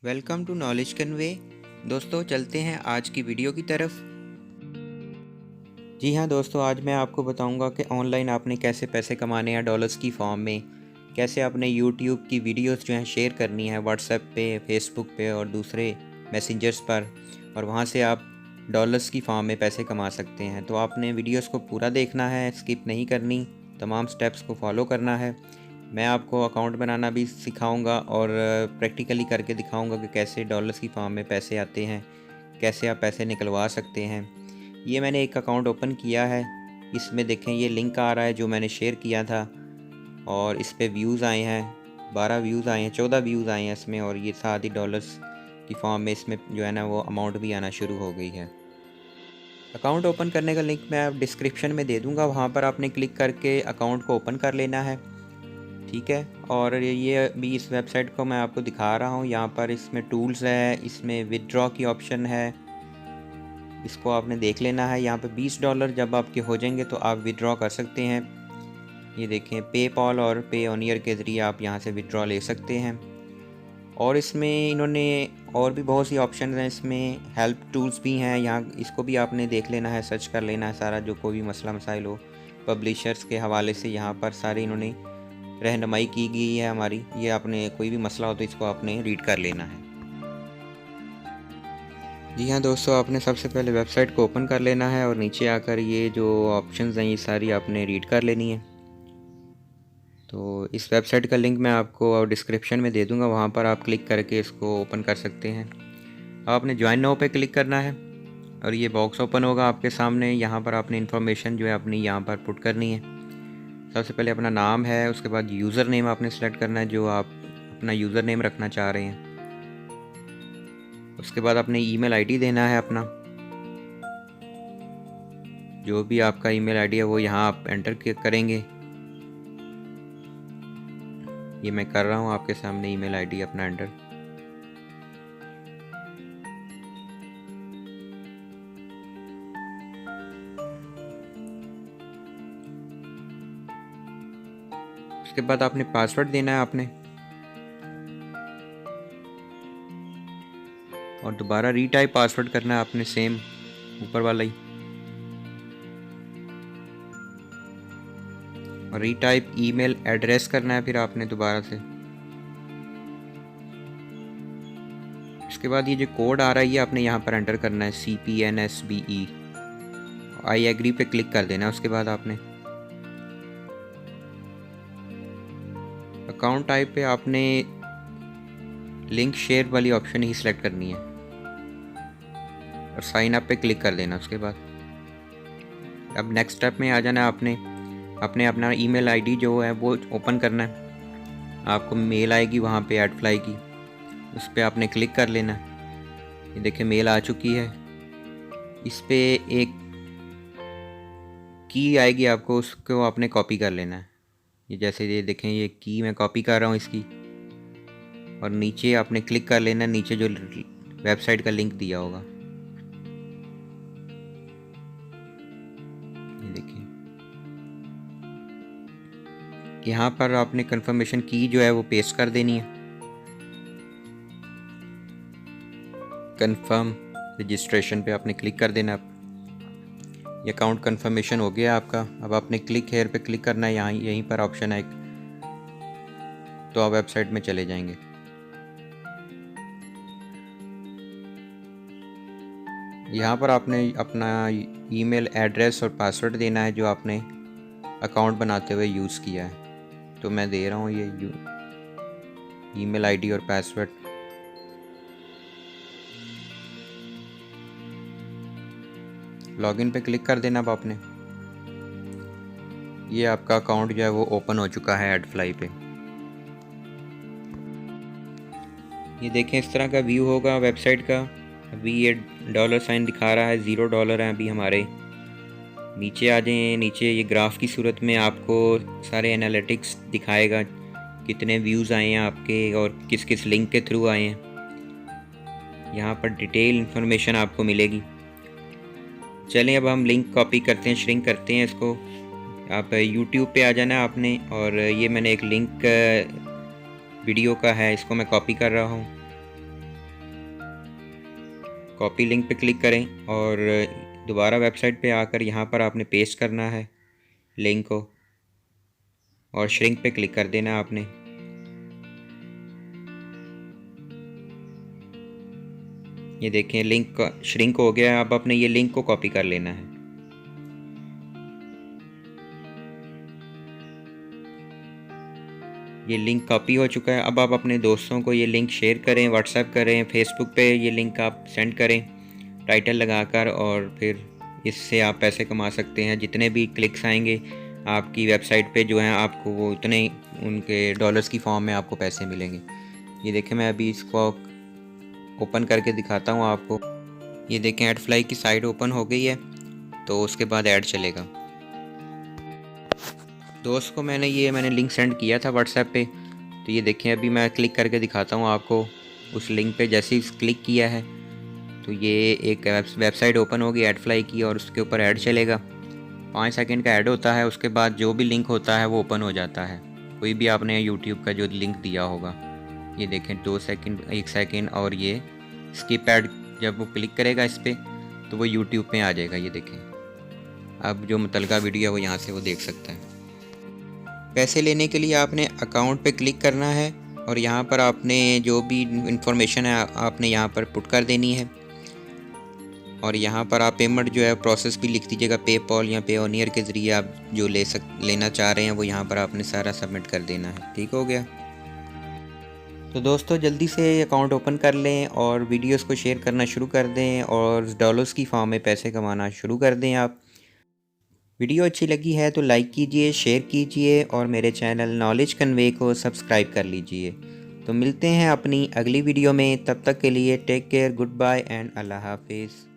Welcome to knowledge convey. दोस्तों चलते हैं आज की वीडियो की तरफ। जी हाँ दोस्तों, आज मैं आपको बताऊंगा कि ऑनलाइन आपने कैसे पैसे कमाने हैं डॉलर्स की फॉर्म में। कैसे अपने यूट्यूब की वीडियोस जो हैं शेयर करनी है व्हाट्सएप पे, फेसबुक पे और दूसरे मैसेंजर्स पर, और वहाँ से आप डॉलर्स की फॉर्म में पैसे कमा सकते हैं। तो आपने वीडियोस को पूरा देखना है, स्किप नहीं करनी, तमाम स्टेप्स को फॉलो करना है। मैं आपको अकाउंट बनाना भी सिखाऊंगा और प्रैक्टिकली करके दिखाऊंगा कि कैसे डॉलर्स की फॉर्म में पैसे आते हैं, कैसे आप पैसे निकलवा सकते हैं। ये मैंने एक अकाउंट ओपन किया है। इसमें देखें ये लिंक आ रहा है जो मैंने शेयर किया था, और इस पे व्यूज़ आए हैं, 12 व्यूज़ आए हैं, 14 व्यूज़ आए हैं इसमें, और ये साथ ही डॉलर्स की फॉर्म में इसमें जो है ना वो अमाउंट भी आना शुरू हो गई है। अकाउंट ओपन करने का लिंक मैं आप डिस्क्रिप्शन में दे दूँगा, वहाँ पर आपने क्लिक करके अकाउंट को ओपन कर लेना है। ठीक है, और ये अभी इस वेबसाइट को मैं आपको दिखा रहा हूँ। यहाँ पर इसमें टूल्स है, इसमें विदड्रॉ की ऑप्शन है, इसको आपने देख लेना है। यहाँ पे $20 जब आपके हो जाएंगे तो आप विदड्रॉ कर सकते हैं। ये देखें, पेपॉल और पे ऑनियर के ज़रिए आप यहाँ से विदड्रॉ ले सकते हैं। और इसमें इन्होंने और भी बहुत सी ऑप्शन हैं, इसमें हेल्प टूल्स भी हैं। यहाँ इसको भी आपने देख लेना है, सर्च कर लेना है सारा, जो कोई भी मसला मसाइल हो पब्लिशर्स के हवाले से यहाँ पर सारी इन्होंने रहनुमाई की गई है हमारी। ये आपने कोई भी मसला हो तो इसको आपने रीड कर लेना है। जी हाँ दोस्तों, आपने सबसे पहले वेबसाइट को ओपन कर लेना है और नीचे आकर ये जो ऑप्शंस हैं ये सारी आपने रीड कर लेनी है। तो इस वेबसाइट का लिंक मैं आपको डिस्क्रिप्शन में दे दूंगा, वहाँ पर आप क्लिक करके इसको ओपन कर सकते हैं। अब आपने ज्वाइन नाउ पे क्लिक करना है और ये बॉक्स ओपन होगा आपके सामने। यहाँ पर आपने इन्फॉर्मेशन जो है अपनी यहाँ पर पुट करनी है। सबसे पहले अपना नाम है, उसके बाद यूज़र नेम आपने सेलेक्ट करना है जो आप अपना यूज़र नेम रखना चाह रहे हैं। उसके बाद अपने ईमेल आईडी देना है अपना, जो भी आपका ईमेल आईडी है वो यहाँ आप एंटर करेंगे। ये मैं कर रहा हूँ आपके सामने ईमेल आईडी अपना एंटर। उसके बाद आपने पासवर्ड देना है आपने, और दोबारा रीटाइप पासवर्ड करना है आपने, सेम ऊपर वाला ही, और रीटाइप ईमेल एड्रेस करना है फिर आपने दोबारा से। उसके बाद ये जो कोड आ रहा है ये आपने यहाँ पर एंटर करना है, CPNSBE। आई एग्री पे क्लिक कर देना है। उसके बाद आपने अकाउंट टाइप पे आपने लिंक शेयर वाली ऑप्शन ही सिलेक्ट करनी है और साइन अप पे क्लिक कर देना। उसके बाद अब नेक्स्ट स्टेप में आ जाना है आपने। अपने अपना ईमेल आईडी जो है वो ओपन करना है। आपको मेल आएगी वहाँ पे एडफ्लाई की, उस पर आपने क्लिक कर लेना है। ये देखिए मेल आ चुकी है। इस पे एक की आएगी, आपको उसको आपने कॉपी कर लेना है। ये जैसे ये देखें, ये की मैं कॉपी कर रहा हूँ इसकी, और नीचे आपने क्लिक कर लेना है, नीचे जो वेबसाइट का लिंक दिया होगा। ये देखिए यहाँ पर आपने कंफर्मेशन की जो है वो पेस्ट कर देनी है। कंफर्म रजिस्ट्रेशन पे आपने क्लिक कर देना। ये अकाउंट कंफर्मेशन हो गया आपका। अब आपने क्लिक हेयर पे क्लिक करना है, यहाँ यहीं पर ऑप्शन है एक, तो आप वेबसाइट में चले जाएंगे। यहाँ पर आपने अपना ईमेल एड्रेस और पासवर्ड देना है जो आपने अकाउंट बनाते हुए यूज़ किया है। तो मैं दे रहा हूँ ये ईमेल आईडी और पासवर्ड। लॉगिन पे क्लिक कर देना। अब आपने ये आपका अकाउंट जो है वो ओपन हो चुका है एडफ्लाई पे। ये देखें इस तरह का व्यू होगा वेबसाइट का। अभी ये डॉलर साइन दिखा रहा है, $0 हैं अभी हमारे। नीचे आ जाएं, नीचे ये ग्राफ की सूरत में आपको सारे एनालिटिक्स दिखाएगा, कितने व्यूज़ आए हैं आपके और किस किस लिंक के थ्रू आए हैं। यहाँ पर डिटेल इन्फॉर्मेशन आपको मिलेगी। चलें अब हम लिंक कॉपी करते हैं, श्रिंक करते हैं इसको। आप YouTube पे आ जाना आपने, और ये मैंने एक लिंक वीडियो का है, इसको मैं कॉपी कर रहा हूँ। कॉपी लिंक पे क्लिक करें और दोबारा वेबसाइट पे आकर यहाँ पर आपने पेस्ट करना है लिंक को और श्रिंक पे क्लिक कर देना है आपने। ये देखें लिंक श्रिंक हो गया है। अब आपने ये लिंक को कॉपी कर लेना है। ये लिंक कॉपी हो चुका है। अब आप अपने दोस्तों को ये लिंक शेयर करें, व्हाट्सएप करें, फेसबुक पे ये लिंक आप सेंड करें टाइटल लगाकर, और फिर इससे आप पैसे कमा सकते हैं। जितने भी क्लिक्स आएंगे आपकी वेबसाइट पे जो हैं आपको वो उतने उनके डॉलर्स की फॉर्म में आपको पैसे मिलेंगे। ये देखें मैं अभी इसको ओपन करके दिखाता हूँ आपको। ये देखें एडफ्लाई की साइट ओपन हो गई है, तो उसके बाद ऐड चलेगा। दोस्त को मैंने लिंक सेंड किया था व्हाट्सएप पे, तो ये देखें अभी मैं क्लिक करके दिखाता हूँ आपको। उस लिंक पे जैसे ही क्लिक किया है तो ये एक वेबसाइट ओपन होगी एडफ्लाई की, और उसके ऊपर ऐड चलेगा। 5 सेकंड का ऐड होता है, उसके बाद जो भी लिंक होता है वो ओपन हो जाता है। कोई भी आपने यूट्यूब का जो लिंक दिया होगा, ये देखें 2 सेकंड 1 सेकंड, और ये स्किप ऐड जब वो क्लिक करेगा इस पर तो वो यूट्यूब पे आ जाएगा। ये देखें अब जो मुतलका वीडियो है वो यहाँ से वो देख सकता है। पैसे लेने के लिए आपने अकाउंट पे क्लिक करना है और यहाँ पर आपने जो भी इंफॉर्मेशन है आपने यहाँ पर पुट कर देनी है, और यहाँ पर आप पेमेंट जो है प्रोसेस भी लिख दीजिएगा। पेपॉल या पेओनियर के ज़रिए आप जो लेना चाह रहे हैं वो यहाँ पर आपने सारा सबमिट कर देना है। ठीक हो गया। तो दोस्तों जल्दी से अकाउंट ओपन कर लें और वीडियोस को शेयर करना शुरू कर दें और डॉलर्स की फॉर्म में पैसे कमाना शुरू कर दें आप। वीडियो अच्छी लगी है तो लाइक कीजिए, शेयर कीजिए और मेरे चैनल नॉलेज कन्वे को सब्सक्राइब कर लीजिए। तो मिलते हैं अपनी अगली वीडियो में, तब तक के लिए take care, good bye and अल्लाह हाफिज़।